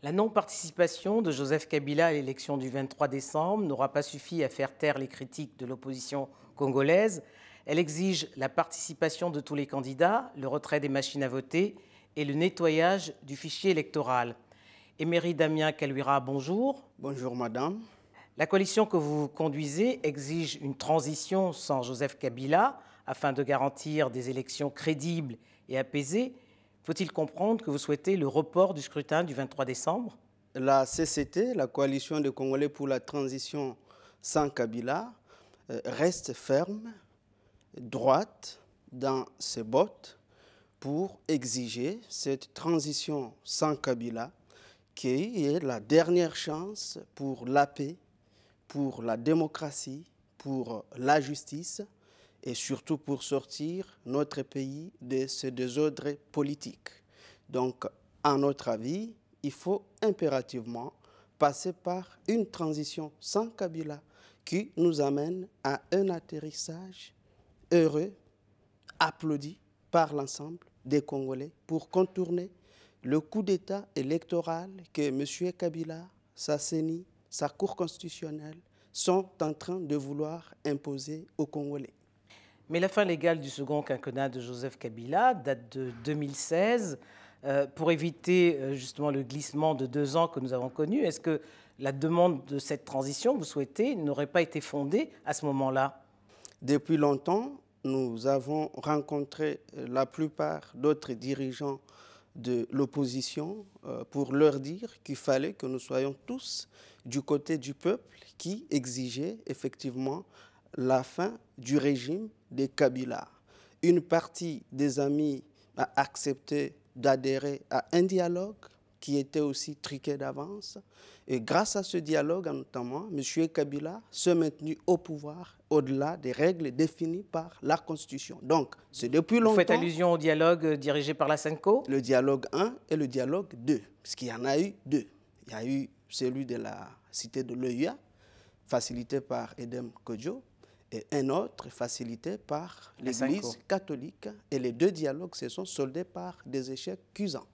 La non-participation de Joseph Kabila à l'élection du 23 décembre n'aura pas suffi à faire taire les critiques de l'opposition congolaise. Elle exige la participation de tous les candidats, le retrait des machines à voter et le nettoyage du fichier électoral. Emery Damien Kaluira, bonjour. Bonjour madame. La coalition que vous conduisez exige une transition sans Joseph Kabila afin de garantir des élections crédibles et apaisées. Faut-il comprendre que vous souhaitez le report du scrutin du 23 décembre? La CCT, la Coalition des Congolais pour la transition sans Kabila, reste ferme, droite dans ses bottes pour exiger cette transition sans Kabila qui est la dernière chance pour la paix, pour la démocratie, pour la justice et surtout pour sortir notre pays de ce désordre politique. Donc, à notre avis, il faut impérativement passer par une transition sans Kabila qui nous amène à un atterrissage heureux, applaudi par l'ensemble des Congolais pour contourner le coup d'État électoral que M. Kabila, sa CENI, sa Cour constitutionnelle sont en train de vouloir imposer aux Congolais. Mais la fin légale du second quinquennat de Joseph Kabila date de 2016. Pour éviter justement le glissement de 2 ans que nous avons connu, est-ce que la demande de cette transition que vous souhaitez n'aurait pas été fondée à ce moment-là? Depuis longtemps, nous avons rencontré la plupart d'autres dirigeants de l'opposition pour leur dire qu'il fallait que nous soyons tous du côté du peuple qui exigeait effectivement la fin du régime des Kabila. Une partie des amis a accepté d'adhérer à un dialogue qui était aussi truqué d'avance. Et grâce à ce dialogue, notamment, M. Kabila s'est maintenu au pouvoir au-delà des règles définies par la Constitution. Donc, c'est depuis longtemps... Vous faites allusion au dialogue dirigé par la SENCO? Le dialogue 1 et le dialogue 2, parce qu'il y en a eu 2. Il y a eu celui de la cité de l'OUA, facilité par Edem Kodjo, et un autre facilité par l'Église catholique. Et les 2 dialogues se sont soldés par des échecs cuisants.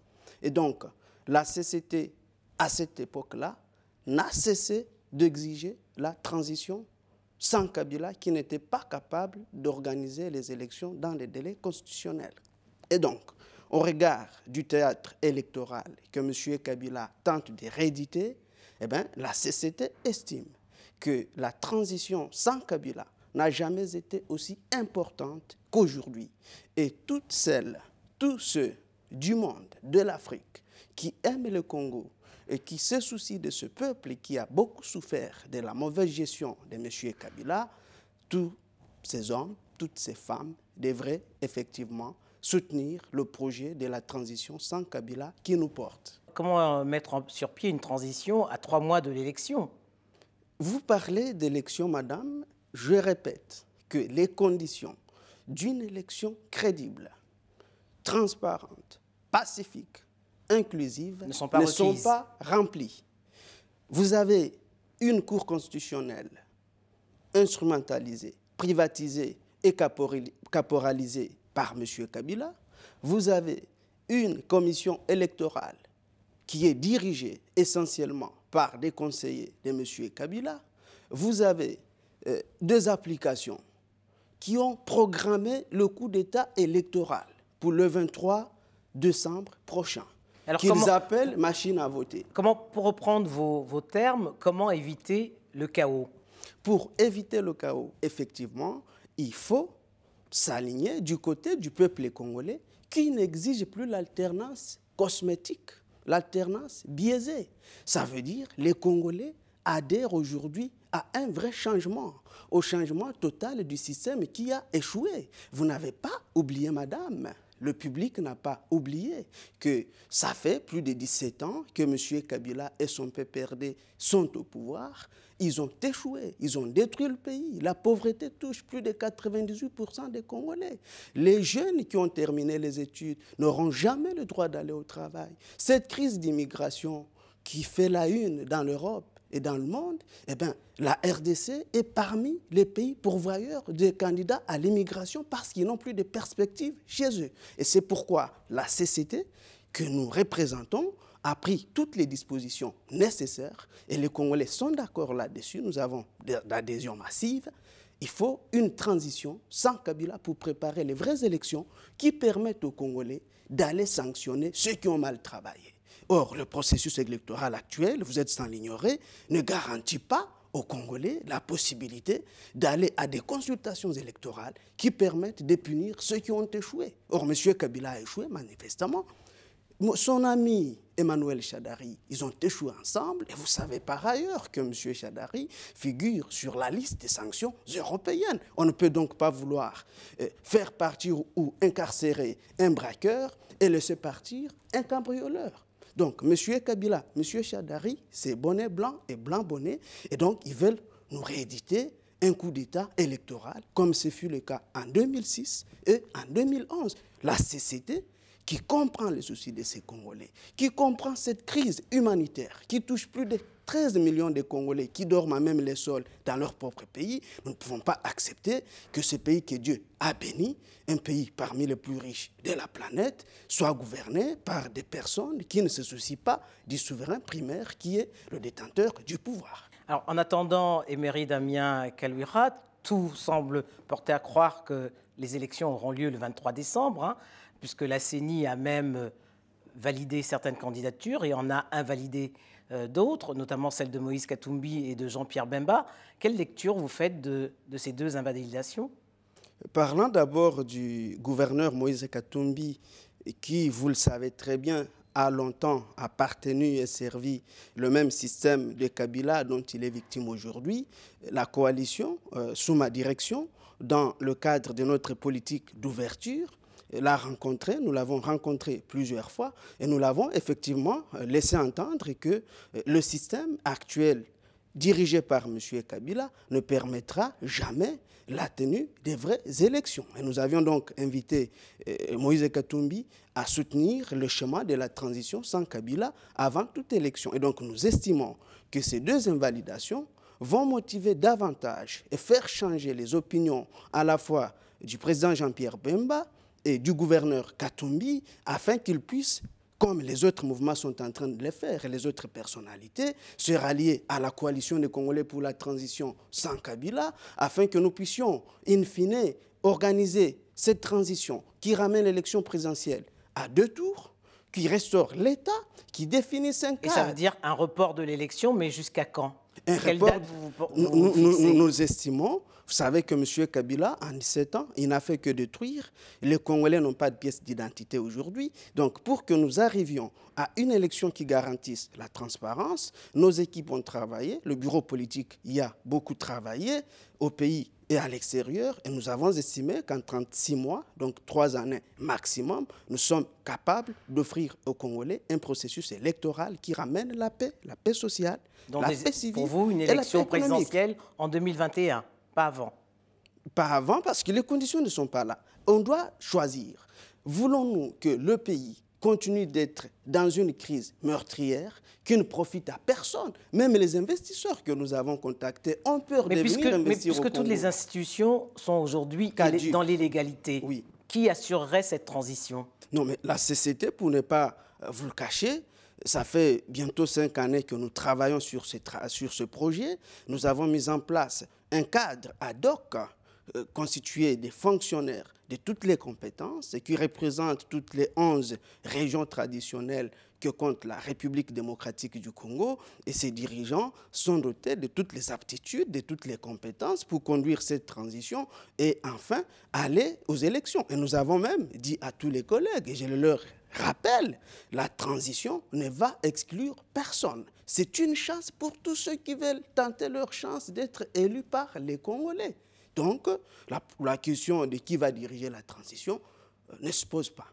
Et donc, la CCT, à cette époque-là, n'a cessé d'exiger la transition sans Kabila, qui n'était pas capable d'organiser les élections dans les délais constitutionnels. Et donc, au regard du théâtre électoral que M. Kabila tente de rééditer, eh bien, la CCT estime que la transition sans Kabila n'a jamais été aussi importante qu'aujourd'hui. Et toutes celles, tous ceux du monde, de l'Afrique, qui aiment le Congo et qui se soucient de ce peuple qui a beaucoup souffert de la mauvaise gestion de M. Kabila, tous ces hommes, toutes ces femmes devraient effectivement soutenir le projet de la transition sans Kabila qui nous porte. Comment mettre sur pied une transition à 3 mois de l'élection? Vous parlez d'élection, madame. Je répète que les conditions d'une élection crédible, transparente, pacifique, inclusive ne sont pas remplies. Vous avez une Cour constitutionnelle instrumentalisée, privatisée et caporalisée par M. Kabila. Vous avez une commission électorale qui est dirigée essentiellement par des conseillers de M. Kabila. Vous avez 2 applications qui ont programmé le coup d'État électoral pour le 23 décembre prochain, qu'ils appellent machine à voter. Pour reprendre vos termes, comment éviter le chaos? Pour éviter le chaos, effectivement, il faut s'aligner du côté du peuple congolais qui n'exige plus l'alternance cosmétique, l'alternance biaisée. Ça veut dire que les Congolais adhèrent aujourd'hui à un vrai changement, au changement total du système qui a échoué. Vous n'avez pas oublié, madame, le public n'a pas oublié que ça fait plus de 17 ans que M. Kabila et son PPRD sont au pouvoir. Ils ont échoué, ils ont détruit le pays. La pauvreté touche plus de 98% des Congolais. Les jeunes qui ont terminé les études n'auront jamais le droit d'aller au travail. Cette crise d'immigration qui fait la une dans l'Europe et dans le monde, eh bien, la RDC est parmi les pays pourvoyeurs des candidats à l'immigration parce qu'ils n'ont plus de perspectives chez eux. Et c'est pourquoi la CCT que nous représentons a pris toutes les dispositions nécessaires et les Congolais sont d'accord là-dessus. Nous avons d'adhésion massive. Il faut une transition sans Kabila pour préparer les vraies élections qui permettent aux Congolais d'aller sanctionner ceux qui ont mal travaillé. Or, le processus électoral actuel, vous êtes sans l'ignorer, ne garantit pas aux Congolais la possibilité d'aller à des consultations électorales qui permettent de punir ceux qui ont échoué. Or, M. Kabila a échoué manifestement. Son ami Emmanuel Shadari, ils ont échoué ensemble. Et vous savez par ailleurs que M. Shadari figure sur la liste des sanctions européennes. On ne peut donc pas vouloir faire partir ou incarcérer un braqueur et laisser partir un cambrioleur. Donc, M. Kabila, M. Shadari, c'est bonnet blanc et blanc bonnet. Et donc, ils veulent nous rééditer un coup d'État électoral, comme ce fut le cas en 2006 et en 2011. La CCT, qui comprend les soucis de ces Congolais, qui comprend cette crise humanitaire qui touche plus de 13 millions de Congolais qui dorment à même les sols dans leur propre pays, nous ne pouvons pas accepter que ce pays que Dieu a béni, un pays parmi les plus riches de la planète, soit gouverné par des personnes qui ne se soucient pas du souverain primaire qui est le détenteur du pouvoir. Alors, en attendant, Emery Damien Kalouira, tout semble porter à croire que les élections auront lieu le 23 décembre, puisque la CENI a même validé certaines candidatures et en a invalidé d'autres, notamment celle de Moïse Katumbi et de Jean-Pierre Bemba. Quelle lecture vous faites de ces deux invalidations? Parlant d'abord du gouverneur Moïse Katumbi, qui, vous le savez très bien, a longtemps appartenu et servi le même système de Kabila dont il est victime aujourd'hui, la coalition, sous ma direction, dans le cadre de notre politique d'ouverture, l'a rencontré, nous l'avons rencontré plusieurs fois et nous l'avons effectivement laissé entendre que le système actuel dirigé par M. Kabila ne permettra jamais la tenue des vraies élections. Et nous avions donc invité Moïse Katumbi à soutenir le chemin de la transition sans Kabila avant toute élection. Et donc nous estimons que ces deux invalidations vont motiver davantage et faire changer les opinions à la fois du président Jean-Pierre Bemba et du gouverneur Katumbi, afin qu'ils puissent, comme les autres mouvements sont en train de le faire, et les autres personnalités, se rallier à la coalition des Congolais pour la transition sans Kabila, afin que nous puissions, in fine, organiser cette transition qui ramène l'élection présidentielle à 2 tours, qui restaure l'État, qui définisse un cadre. Et ça veut dire un report de l'élection, mais jusqu'à quand? Quelle date nous estimons. Vous savez que M. Kabila, en 17 ans, il n'a fait que détruire. Les Congolais n'ont pas de pièce d'identité aujourd'hui. Donc, pour que nous arrivions à une élection qui garantisse la transparence, nos équipes ont travaillé. Le bureau politique y a beaucoup travaillé au pays et à l'extérieur. Et nous avons estimé qu'en 36 mois, donc 3 années maximum, nous sommes capables d'offrir aux Congolais un processus électoral qui ramène la paix sociale, donc la paix civile. Pour vous, une élection présidentielle en 2021, pas avant? Pas avant, parce que les conditions ne sont pas là. On doit choisir. Voulons-nous que le pays continue d'être dans une crise meurtrière qui ne profite à personne? Même les investisseurs que nous avons contactés ont peur de venir investir au Congo. Mais puisque toutes les institutions sont aujourd'hui dans l'illégalité, oui. Qui assurerait cette transition? Non, mais la CCT, pour ne pas vous le cacher, ça fait bientôt 5 années que nous travaillons sur ce projet. Nous avons mis en place un cadre ad hoc constitué des fonctionnaires de toutes les compétences et qui représente toutes les 11 régions traditionnelles que compte la République démocratique du Congo. Et ces dirigeants sont dotés de toutes les aptitudes, de toutes les compétences pour conduire cette transition et enfin aller aux élections. Et nous avons même dit à tous les collègues, et je le leur rappelle, la transition ne va exclure personne. C'est une chance pour tous ceux qui veulent tenter leur chance d'être élus par les Congolais. Donc, la question de qui va diriger la transition ne se pose pas.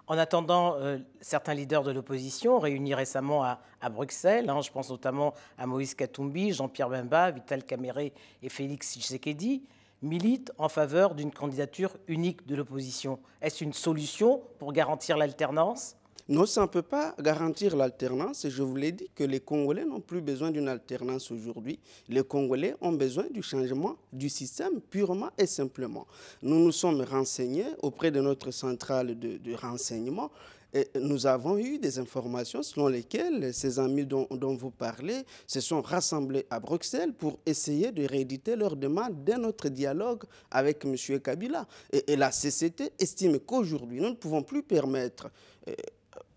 En attendant, certains leaders de l'opposition réunis récemment à Bruxelles, je pense notamment à Moïse Katumbi, Jean-Pierre Bemba, Vital Kamerhe et Félix Tshisekedi, militent en faveur d'une candidature unique de l'opposition. Est-ce une solution pour garantir l'alternance? Non, ça ne peut pas garantir l'alternance. Et je vous l'ai dit que les Congolais n'ont plus besoin d'une alternance aujourd'hui. Les Congolais ont besoin du changement du système purement et simplement. Nous nous sommes renseignés auprès de notre centrale de renseignement. Et nous avons eu des informations selon lesquelles ces amis dont vous parlez se sont rassemblés à Bruxelles pour essayer de rééditer leur demande d'un autre dialogue avec M. Kabila. Et la CCT estime qu'aujourd'hui, nous ne pouvons plus permettre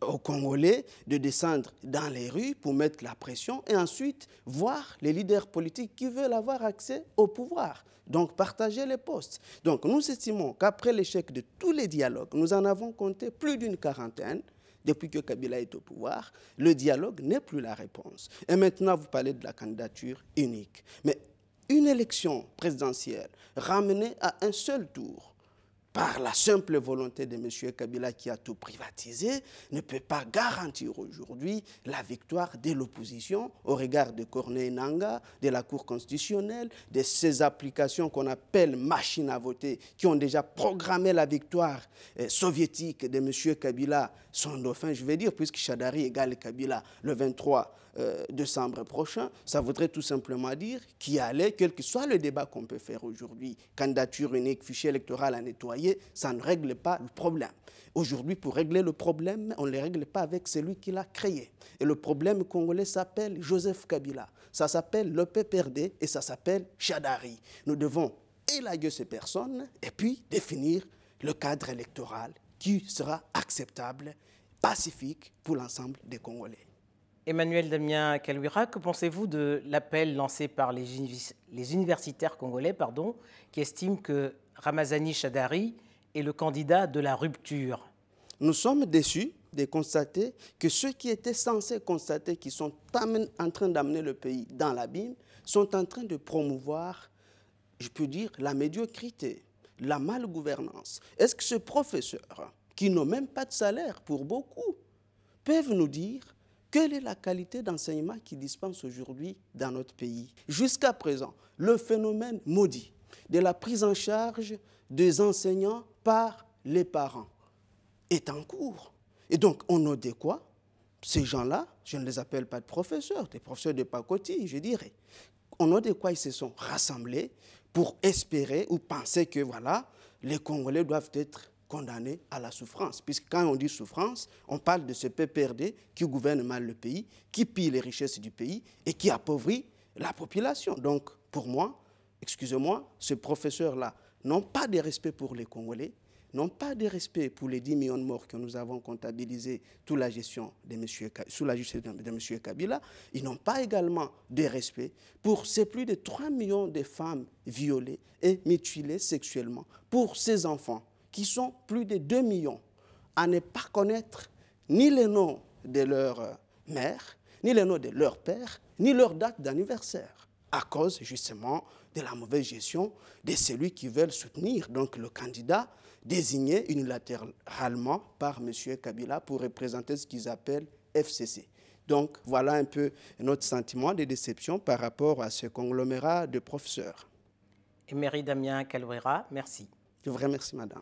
aux Congolais de descendre dans les rues pour mettre la pression et ensuite voir les leaders politiques qui veulent avoir accès au pouvoir. Donc, partager les postes. Donc, nous estimons qu'après l'échec de tous les dialogues, nous en avons compté plus d'une quarantaine depuis que Kabila est au pouvoir. Le dialogue n'est plus la réponse. Et maintenant, vous parlez de la candidature unique. Mais une élection présidentielle ramenée à un seul tour, par la simple volonté de M. Kabila qui a tout privatisé, ne peut pas garantir aujourd'hui la victoire de l'opposition au regard de Corneille Nangaa, de la Cour constitutionnelle, de ces applications qu'on appelle machines à voter, qui ont déjà programmé la victoire soviétique de M. Kabila, son dauphin, je vais dire, puisque Chadari égale Kabila le 23 décembre prochain, ça voudrait tout simplement dire qu'il y allait, quel que soit le débat qu'on peut faire aujourd'hui, candidature unique, fichier électoral à nettoyer, ça ne règle pas le problème. Aujourd'hui, pour régler le problème, on ne le règle pas avec celui qui l'a créé. Et le problème congolais s'appelle Joseph Kabila, ça s'appelle le PPRD et ça s'appelle Chadari. Nous devons élaguer ces personnes et puis définir le cadre électoral qui sera acceptable, pacifique pour l'ensemble des Congolais. Emmanuel Damien Kalouira, que pensez-vous de l'appel lancé par les universitaires congolais qui estiment que Ramazani Chadari est le candidat de la rupture? Nous sommes déçus de constater que ceux qui étaient censés constater qu'ils sont en train d'amener le pays dans l'abîme sont en train de promouvoir, je peux dire, la médiocrité, la malgouvernance. Est-ce que ce professeur, qui n'ont même pas de salaire pour beaucoup, peuvent nous dire quelle est la qualité d'enseignement qui dispense aujourd'hui dans notre pays? Jusqu'à présent, le phénomène maudit de la prise en charge des enseignants par les parents est en cours. Et donc, on a de quoi? Ces gens-là, je ne les appelle pas de professeurs, des professeurs de pacotille, je dirais. On a de quoi ils se sont rassemblés pour espérer ou penser que, voilà, les Congolais doivent être condamnés à la souffrance. Puisque quand on dit souffrance, on parle de ce PPRD qui gouverne mal le pays, qui pille les richesses du pays et qui appauvrit la population. Donc, pour moi, excusez-moi, ces professeurs-là n'ont pas de respect pour les Congolais, n'ont pas de respect pour les 10 millions de morts que nous avons comptabilisés sous la gestion de M. Kabila. Ils n'ont pas également de respect pour ces plus de 3 millions de femmes violées et mutilées sexuellement, pour ces enfants qui sont plus de 2 millions, à ne pas connaître ni les noms de leur mère, ni les noms de leur père, ni leur date d'anniversaire, à cause justement de la mauvaise gestion de celui qui veulent soutenir, donc le candidat désigné unilatéralement par M. Kabila pour représenter ce qu'ils appellent FCC. Donc voilà un peu notre sentiment de déception par rapport à ce conglomérat de professeurs. Emery Damien Kalouira, merci. Je vous remercie, madame.